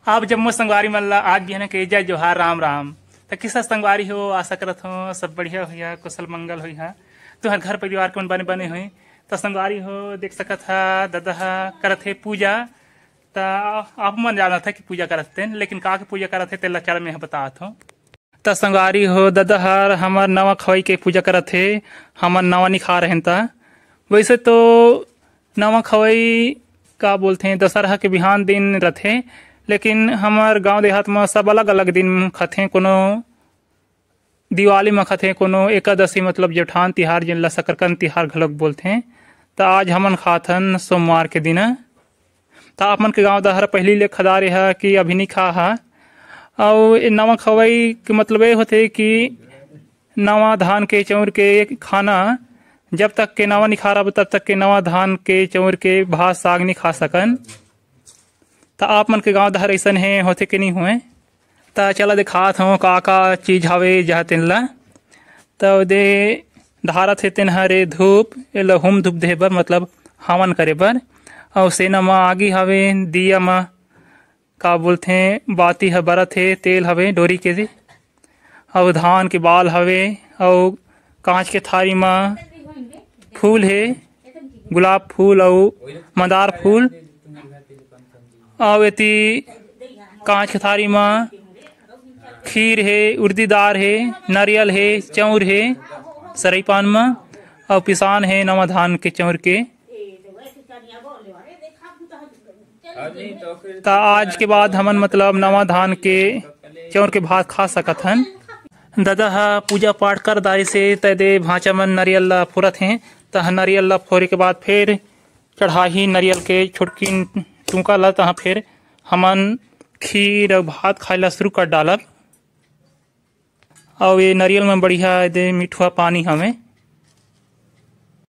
आप जब मोर संगवारी मन ला आज भी है ना के जय जोहार राम राम। तो किसा संगवारी हो, आशा करत हो सब बढ़िया हुई, कुशल मंगल हुई है। तो हर घर परिवार कौन बने बने हुई तो संगवारी हो देख सकत है दादा करत है पूजा। तो आप मन जाना था कि पूजा करत थे, लेकिन का के पूजा करत है तेला चल में बतात हो। तो संगवारी हो दादा हर हमार नवा खवाई के पूजा करत है, हमार नवा निखा रहे ता। वैसे तो नवा खवाई का बोलते हैं दशहरा के बिहान दिन रथे, लेकिन हमार गांव देहात में सब अलग अलग दिन खथे। कोनो दिवाली में खथे, कोनो एकादशी मतलब जेठान तिहार जिन ला सकरकंद तिहार घलोक बोलते हैं। तो आज हमन खाथन सोमवार के दिन। तो आप मन के गांव दहर पहली ले खदा रहा कि अभी नहीं खा हा। और नवा खवाई के मतलब ये होते कि नवा धान के चौर के खाना जब तक के नवा निखारा तब तक के नवा धान के चौर के भात साग नहीं खा सकन। तो आप मन के गांव दहर ऐसा है होते कि नहीं हुए। तो चला दिखात हूँ का चीज हवे जहाँ तेन ला। तो दे धारत है तेन हरे धूप एला हुम धूप दे बर मतलब हवन करे बर। और सेना में आगी हवे, दिया में का बोलते हैं बाती है बरत है, तेल हवे डोरी के दे, और धान के बाल हवे, और कांच के थारी में फूल है, गुलाब फूल और मंदार फूल। और एती कांच के थारी में खीर है, उड़दी दाल है, नारियल है, चौर है सरई पान में, और पिसान है नवा धान के चौर के। तो आज के बाद हमन मतलब नवा धान के चौर के भात खा सकत हन। दादा हा पूजा पाठ कर दाई से तदे भांचा मन नारियल ला फोरत हैं। तो नारियल ला फोरे के बाद फिर चढ़ाही नारियल के छोटकी टूका ला, तहाँ फिर हमन खीर और भात खाए ला शुरू कर डालब। और ये नारियल में बढ़िया दे मीठा पानी हमें